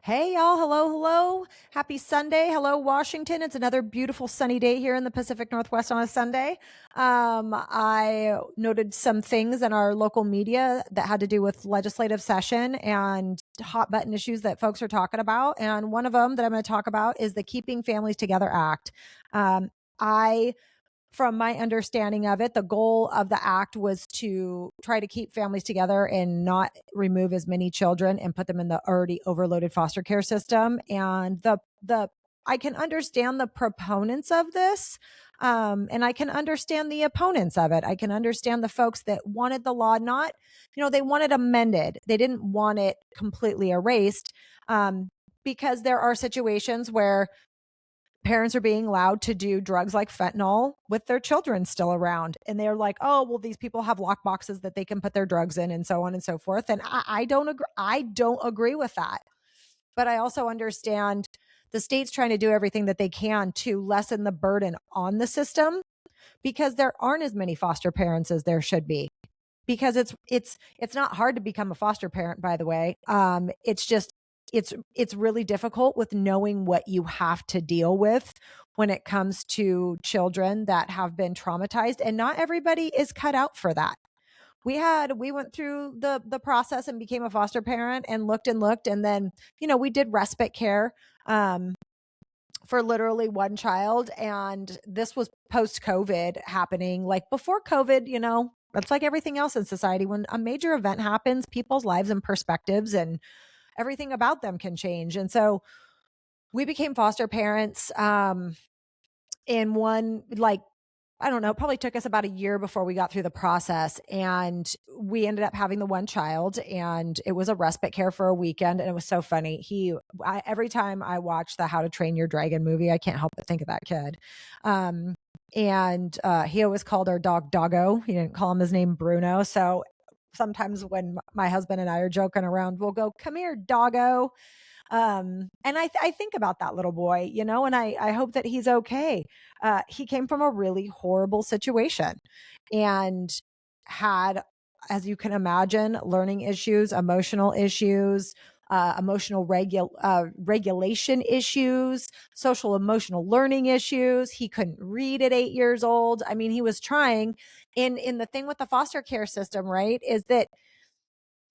Hey, y'all. Hello, hello. Happy Sunday. Hello, Washington. It's another beautiful sunny day here in the Pacific Northwest on a Sunday. I noted some things in our local media that had to do with legislative session and hot button issues that folks are talking about. And one of them that I'm going to talk about is the Keeping Families Together Act. I From my understanding of it, the goal of the act was to try to keep families together and not remove as many children and put them in the already overloaded foster care system. And the I can understand the proponents of this, and I can understand the opponents of it. I can understand the folks that wanted the law not, they wanted amended. They didn't want it completely erased, because there are situations where parents are being allowed to do drugs like fentanyl with their children still around. And they're like, oh, well, these people have lock boxes that they can put their drugs in and so on and so forth. And I don't agree. I don't agree with that. But I also understand the state's trying to do everything that they can to lessen the burden on the system because there aren't as many foster parents as there should be. Because it's not hard to become a foster parent, by the way. It's just it's really difficult with knowing what you have to deal with when it comes to children that have been traumatized, and not everybody is cut out for that. We went through the process and became a foster parent and looked, and then we did respite care for literally one child, and this was post COVID happening. Like before COVID, it's like everything else in society. When a major event happens, people's lives and perspectives and everything about them can change. And so we became foster parents in one, like, I don't know, it probably took us about a year before we got through the process. And we ended up having the one child, and it was a respite care for a weekend. And it was so funny. Every time I watch the How to Train Your Dragon movie, I can't help but think of that kid. He always called our dog Doggo. He didn't call him his name Bruno. So sometimes when my husband and I are joking around, we'll go, come here, Doggo. And I think about that little boy, and I hope that he's okay. He came from a really horrible situation and had, as you can imagine, learning issues, emotional issues, regulation issues, social emotional learning issues. He couldn't read at 8 years old. I mean, he was trying. In the thing with the foster care system, right, is that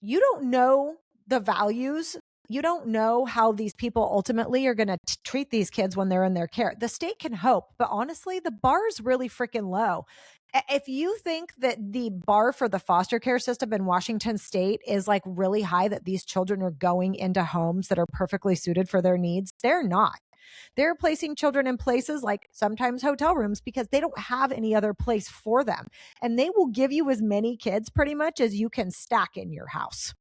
you don't know the values. You don't know how these people ultimately are going to treat these kids when they're in their care. The state can hope, but honestly, the bar is really freaking low. If you think that the bar for the foster care system in Washington state is like really high, that these children are going into homes that are perfectly suited for their needs, they're not. They're placing children in places like sometimes hotel rooms because they don't have any other place for them. And they will give you as many kids pretty much as you can stack in your house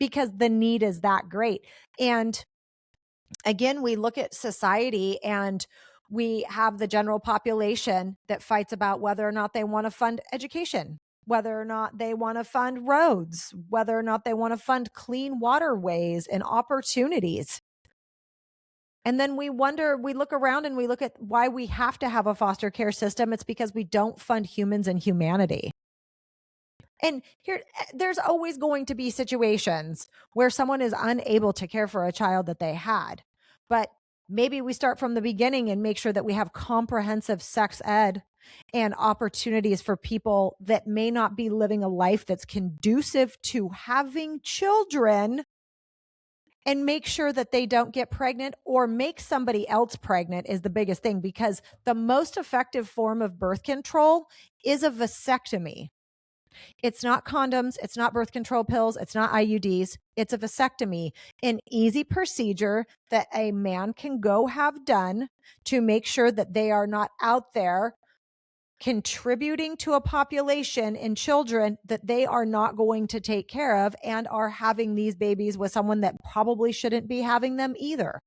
because the need is that great. And again, we look at society and we have the general population that fights about whether or not they want to fund education, whether or not they want to fund roads, whether or not they want to fund clean waterways and opportunities. And then we look around and we look at why we have to have a foster care system. It's because we don't fund humans and humanity. And there's always going to be situations where someone is unable to care for a child that they had. But maybe we start from the beginning and make sure that we have comprehensive sex ed and opportunities for people that may not be living a life that's conducive to having children, and make sure that they don't get pregnant or make somebody else pregnant is the biggest thing, because the most effective form of birth control is a vasectomy. It's not condoms. It's not birth control pills. It's not IUDs. It's a vasectomy, an easy procedure that a man can go have done to make sure that they are not out there contributing to a population in children that they are not going to take care of, and are having these babies with someone that probably shouldn't be having them either.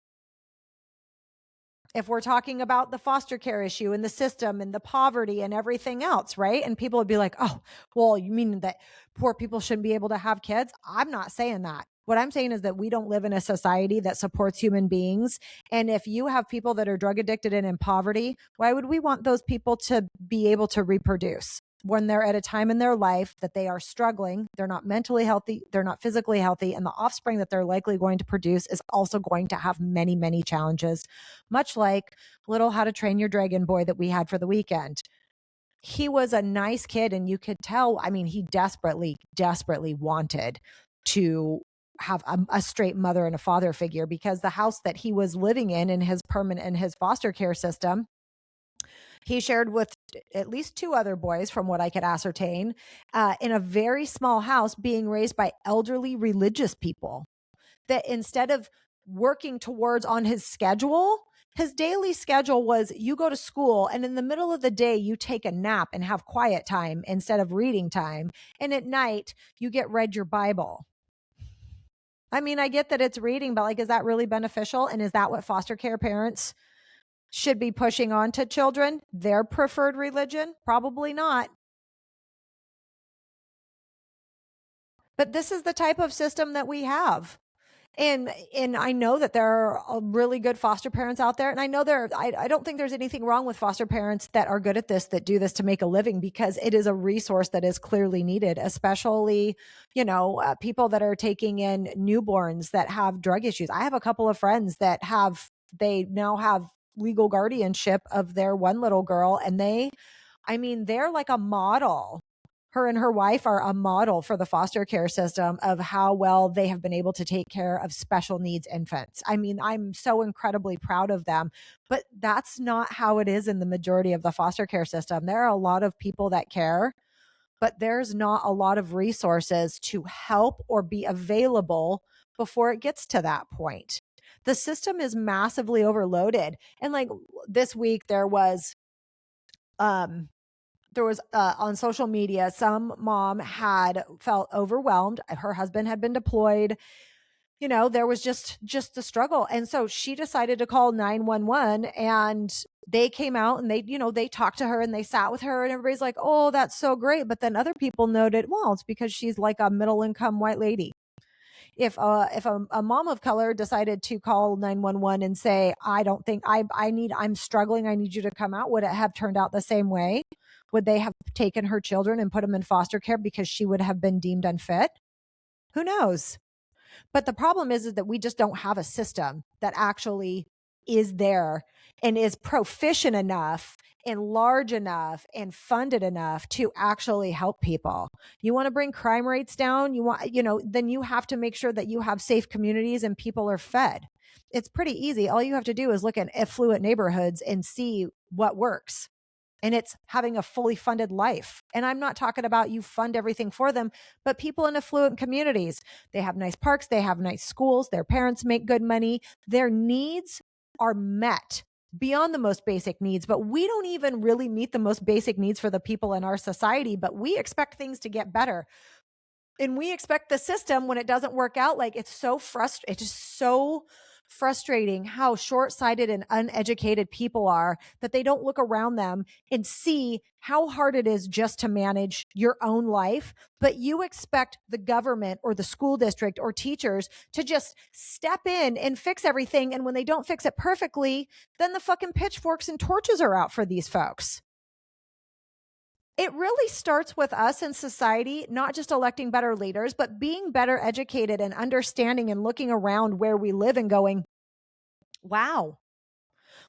If we're talking about the foster care issue and the system and the poverty and everything else, right? And people would be like, oh, well, you mean that poor people shouldn't be able to have kids? I'm not saying that. What I'm saying is that we don't live in a society that supports human beings. And if you have people that are drug addicted and in poverty, why would we want those people to be able to reproduce? when they're at a time in their life that they are struggling, they're not mentally healthy, they're not physically healthy, and the offspring that they're likely going to produce is also going to have many, many challenges, much like little How to Train Your Dragon boy that we had for the weekend. He was a nice kid, and you could tell, I mean, he desperately, desperately wanted to have a straight mother and a father figure, because the house that he was living in his foster care system, he shared with at least two other boys, from what I could ascertain, in a very small house being raised by elderly religious people, that instead of working towards on his schedule, his daily schedule was you go to school, and in the middle of the day, you take a nap and have quiet time instead of reading time. And at night, you get read your Bible. I mean, I get that it's reading, but like, is that really beneficial? And is that what foster care parents should be pushing on to children? Their preferred religion? Probably not. But this is the type of system that we have. And I know that there are really good foster parents out there. And I know I don't think there's anything wrong with foster parents that are good at this, that do this to make a living, because it is a resource that is clearly needed, especially, people that are taking in newborns that have drug issues. I have a couple of friends that they now have legal guardianship of their one little girl. And they're like a model. Her and her wife are a model for the foster care system of how well they have been able to take care of special needs infants. I mean, I'm so incredibly proud of them, but that's not how it is in the majority of the foster care system. There are a lot of people that care, but there's not a lot of resources to help or be available before it gets to that point. The system is massively overloaded. And like this week, there was on social media, some mom had felt overwhelmed. Her husband had been deployed. There was just the struggle. And so she decided to call 911, and they came out and they talked to her and they sat with her, and everybody's like, oh, that's so great. But then other people noted, well, it's because she's like a middle income white lady. If a mom of color decided to call 911 and say, I don't think I'm struggling, I need you to come out, would it have turned out the same way? Would they have taken her children and put them in foster care because she would have been deemed unfit? Who knows? But the problem is that we just don't have a system that actually is there and is proficient enough and large enough and funded enough to actually help people. You want to bring crime rates down, then you have to make sure that you have safe communities and people are fed. It's pretty easy. All you have to do is look at affluent neighborhoods and see what works. And it's having a fully funded life. And I'm not talking about you fund everything for them, but people in affluent communities, they have nice parks, they have nice schools, their parents make good money, their needs are met beyond the most basic needs. But we don't even really meet the most basic needs for the people in our society, but we expect things to get better. And we expect the system, when it doesn't work out, like it's just so frustrating how short-sighted and uneducated people are, that they don't look around them and see how hard it is just to manage your own life. But you expect the government or the school district or teachers to just step in and fix everything. And when they don't fix it perfectly, then the fucking pitchforks and torches are out for these folks. It really starts with us in society, not just electing better leaders, but being better educated and understanding and looking around where we live and going, wow,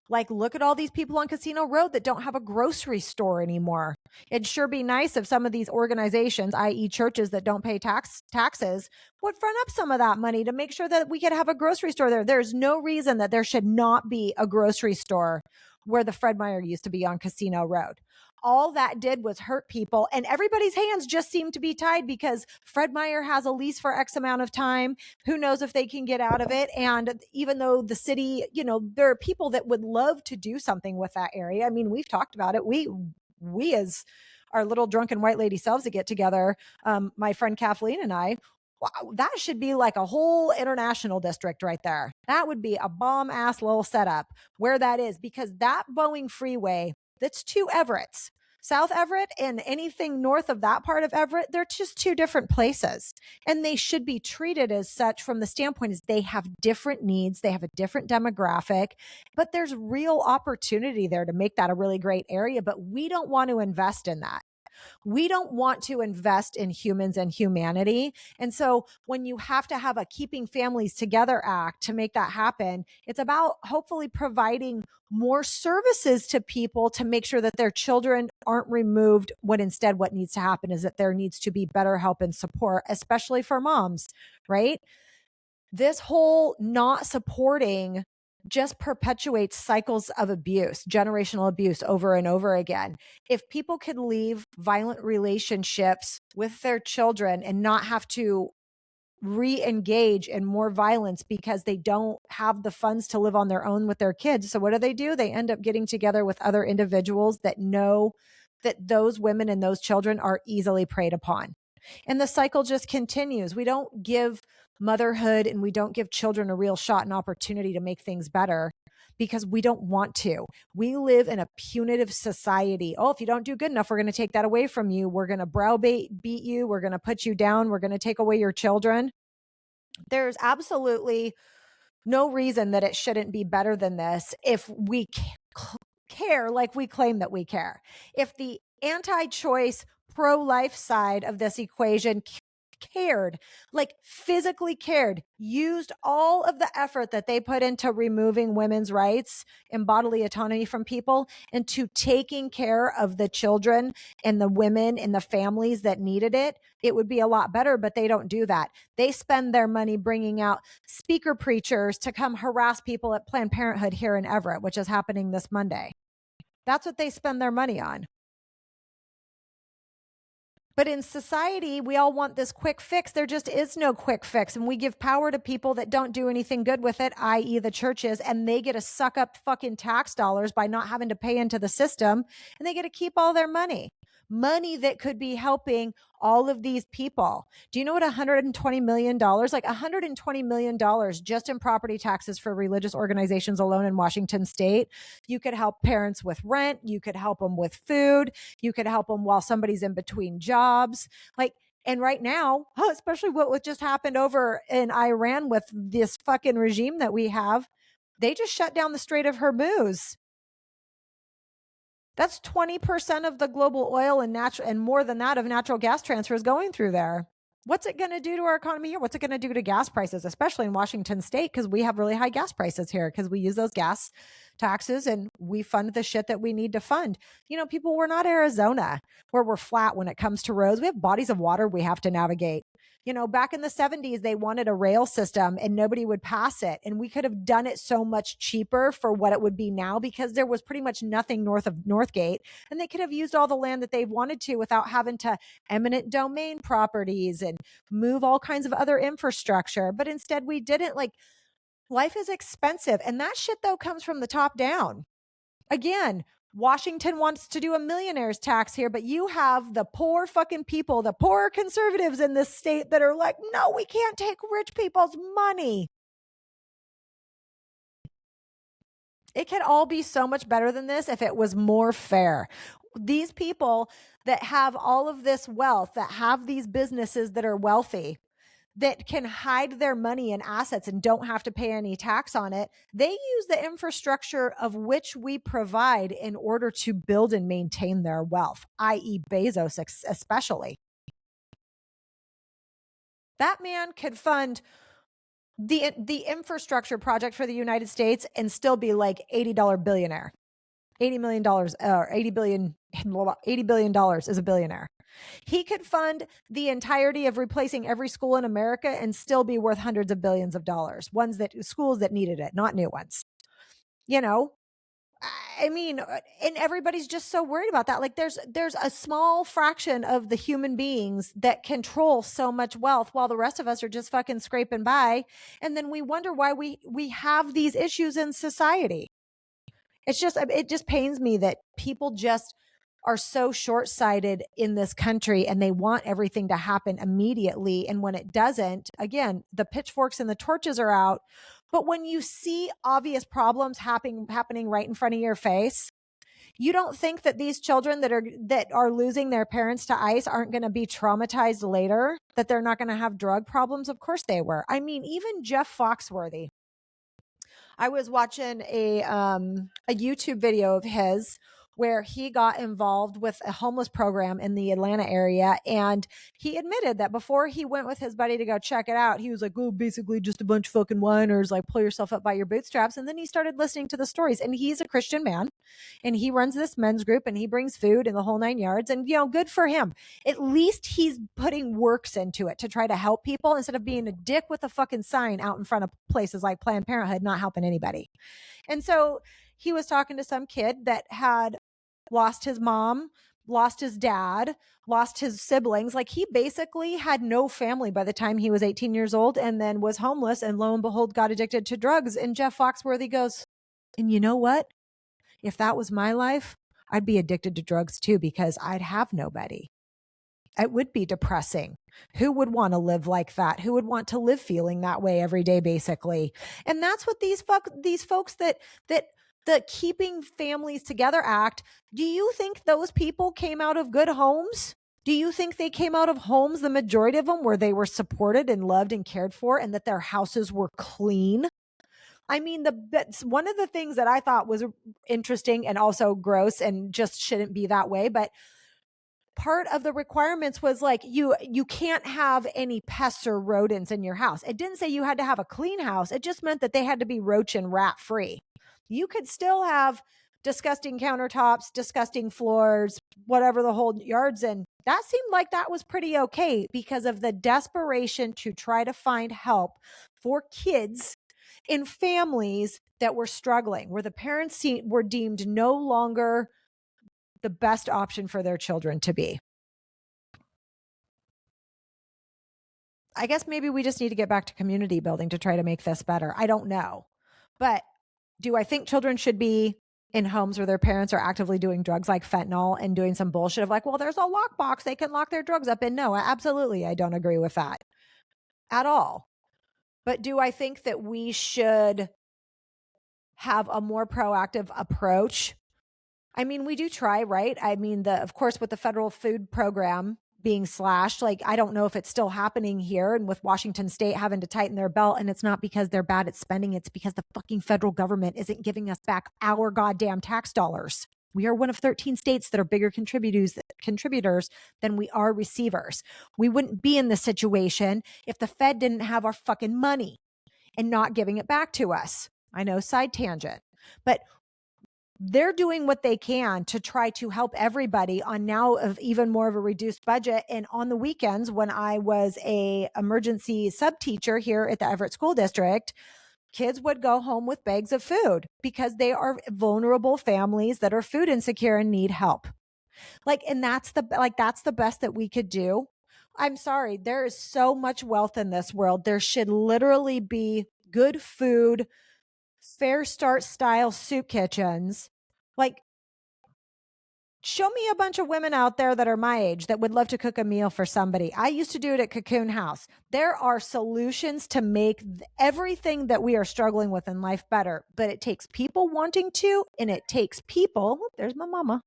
like, look at all these people on Casino Road that don't have a grocery store anymore. It'd sure be nice if some of these organizations, i.e. churches that don't pay taxes, would front up some of that money to make sure that we could have a grocery store there. There's no reason that there should not be a grocery store where the Fred Meyer used to be on Casino Road. All that did was hurt people, and everybody's hands just seem to be tied because Fred Meyer has a lease for X amount of time. Who knows if they can get out of it? And even though the city, there are people that would love to do something with that area. I mean, we've talked about it. We as our little drunken white lady selves that get together, my friend Kathleen and I, wow, that should be like a whole international district right there. That would be a bomb ass little setup where that is, because that Boeing freeway, that's two Everetts. South Everett and anything north of that part of Everett, they're just two different places. And they should be treated as such from the standpoint is they have different needs, they have a different demographic, but there's real opportunity there to make that a really great area. But we don't want to invest in that. We don't want to invest in humans and humanity. And so when you have to have a Keeping Families Together Act to make that happen, it's about hopefully providing more services to people to make sure that their children aren't removed, when instead what needs to happen is that there needs to be better help and support, especially for moms, right? This whole not supporting just perpetuates cycles of abuse, generational abuse over and over again. If people could leave violent relationships with their children and not have to re-engage in more violence because they don't have the funds to live on their own with their kids. So what do? They end up getting together with other individuals that know that those women and those children are easily preyed upon. And the cycle just continues. We don't give motherhood and we don't give children a real shot and opportunity to make things better because we don't want to. We live in a punitive society. Oh, if you don't do good enough, we're going to take that away from you. We're going to beat you. We're going to put you down. We're going to take away your children. There's absolutely no reason that it shouldn't be better than this if we care like we claim that we care. If the anti-choice, pro-life side of this equation cared, like physically cared, used all of the effort that they put into removing women's rights and bodily autonomy from people into taking care of the children and the women and the families that needed it, it would be a lot better. But they don't do that. They spend their money bringing out speaker preachers to come harass people at Planned Parenthood here in Everett, which is happening this Monday. That's what they spend their money on. But in society, we all want this quick fix. There just is no quick fix. And we give power to people that don't do anything good with it, i.e. the churches, and they get to suck up fucking tax dollars by not having to pay into the system, and they get to keep all their money that could be helping all of these people. Do you know what $120 million, like $120 million just in property taxes for religious organizations alone in Washington state? You could help parents with rent. You could help them with food. You could help them while somebody's in between jobs. And right now, especially what just happened over in Iran with this fucking regime that we have, they just shut down the Strait of Hormuz. That's 20% of the global oil and more than that of natural gas transfers going through there. What's it going to do to our economy here? What's it going to do to gas prices, especially in Washington state? Because we have really high gas prices here because we use those gas taxes and we fund the shit that we need to fund. You know, people, we're not Arizona where we're flat when it comes to roads. We have bodies of water we have to navigate. You know, back in the 70s, they wanted a rail system and nobody would pass it. And we could have done it so much cheaper for what it would be now because there was pretty much nothing north of Northgate. And they could have used all the land that they wanted to without having to eminent domain properties and move all kinds of other infrastructure. But instead, we didn't. Like, life is expensive. And that shit, though, comes from the top down. Again, Washington wants to do a millionaire's tax here, but you have the poor fucking people, the poor conservatives in this state that are like, no, we can't take rich people's money. It could all be so much better than this if it was more fair. These people that have all of this wealth, that have these businesses that are wealthy, that can hide their money and assets and don't have to pay any tax on it, they use the infrastructure of which we provide in order to build and maintain their wealth, i.e. Bezos especially. That man could fund the infrastructure project for the United States and still be like $80 billionaire. $80 million or $80 billion is a billionaire. He could fund the entirety of replacing every school in America and still be worth hundreds of billions of dollars. Schools that needed it, not new ones. You know, I mean, and everybody's just so worried about that. Like there's a small fraction of the human beings that control so much wealth while the rest of us are just fucking scraping by. And then we wonder why we have these issues in society. It just pains me that people just are so short-sighted in this country and they want everything to happen immediately. And when it doesn't, again, the pitchforks and the torches are out. But when you see obvious problems happening right in front of your face, you don't think that these children that are losing their parents to ICE aren't going to be traumatized later, that they're not going to have drug problems? Of course they were. I mean, even Jeff Foxworthy. I was watching a YouTube video of his where he got involved with a homeless program in the Atlanta area. And he admitted that before he went with his buddy to go check it out, he was like, oh, basically just a bunch of fucking whiners, like pull yourself up by your bootstraps. And then he started listening to the stories. And he's a Christian man and he runs this men's group and he brings food and the whole 9 yards. And, good for him. At least he's putting works into it to try to help people instead of being a dick with a fucking sign out in front of places like Planned Parenthood, not helping anybody. And so he was talking to some kid that had lost his mom, lost his dad, lost his siblings. Like he basically had no family by the time he was 18 years old and then was homeless and lo and behold got addicted to drugs. And Jeff Foxworthy goes, and you know what? If that was my life, I'd be addicted to drugs too because I'd have nobody. It would be depressing. Who would want to live like that? Who would want to live feeling that way every day, basically? And that's what these folks that the Keeping Families Together Act, do you think those people came out of good homes? Do you think they came out of homes, the majority of them, where they were supported and loved and cared for and that their houses were clean? I mean, one of the things that I thought was interesting and also gross and just shouldn't be that way, but part of the requirements was like you can't have any pests or rodents in your house. It didn't say you had to have a clean house. It just meant that they had to be roach and rat free. You could still have disgusting countertops, disgusting floors, whatever the whole yards. And that seemed like that was pretty okay because of the desperation to try to find help for kids in families that were struggling, where the parents were deemed no longer the best option for their children to be. I guess maybe we just need to get back to community building to try to make this better. I don't know. But do I think children should be in homes where their parents are actively doing drugs like fentanyl and doing some bullshit of like, well, there's a lockbox, they can lock their drugs up in? No, absolutely. I don't agree with that at all. But do I think that we should have a more proactive approach? I mean, we do try, right? I mean, of course, with the federal food program being slashed, like, I don't know if it's still happening here, and with Washington State having to tighten their belt, and it's not because they're bad at spending, it's because the fucking federal government isn't giving us back our goddamn tax dollars. We are one of 13 states that are bigger contributors than we are receivers. We wouldn't be in this situation if the Fed didn't have our fucking money and not giving it back to us. I know, side tangent, but they're doing what they can to try to help everybody on now of even more of a reduced budget. And on the weekends, when I was a emergency sub teacher here at the Everett School District, kids would go home with bags of food because they are vulnerable families that are food insecure and need help. And that's the best that we could do. I'm sorry. There is so much wealth in this world. There should literally be good food, Fair Start style soup kitchens. Show me a bunch of women out there that are my age that would love to cook a meal for somebody. I used to do it at Cocoon House. There are solutions to make everything that we are struggling with in life better, but it takes people wanting to, and it takes people, there's my mama.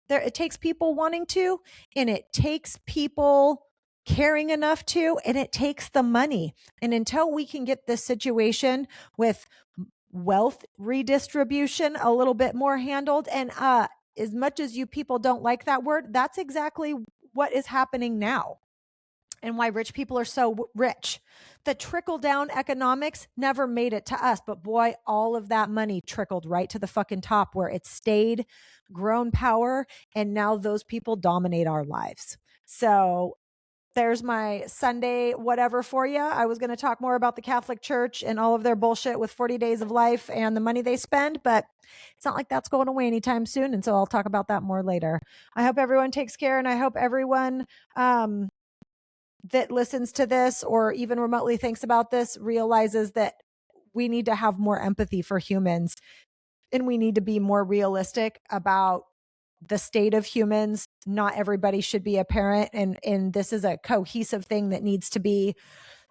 It takes people wanting to, and it takes people caring enough to, and it takes the money. And until we can get this situation with wealth redistribution a little bit more handled, and as much as you people don't like that word, that's exactly what is happening now and why rich people are so rich. The trickle down economics never made it to us, but boy, all of that money trickled right to the fucking top where it stayed, grown power, and now those people dominate our lives. So there's my Sunday whatever for you. I was going to talk more about the Catholic Church and all of their bullshit with 40 Days of Life and the money they spend, but it's not like that's going away anytime soon. And so I'll talk about that more later. I hope everyone takes care, and I hope everyone that listens to this or even remotely thinks about this realizes that we need to have more empathy for humans, and we need to be more realistic about the state of humans. Not everybody should be a parent. And this is a cohesive thing that needs to be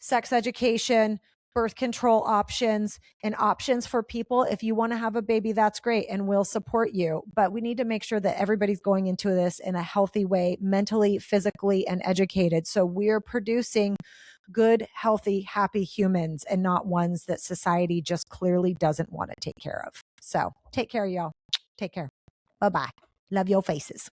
sex education, birth control options, and options for people. If you want to have a baby, that's great, and we'll support you. But we need to make sure that everybody's going into this in a healthy way, mentally, physically, and educated. So we're producing good, healthy, happy humans and not ones that society just clearly doesn't want to take care of. So take care, y'all. Take care. Bye bye. Love your faces.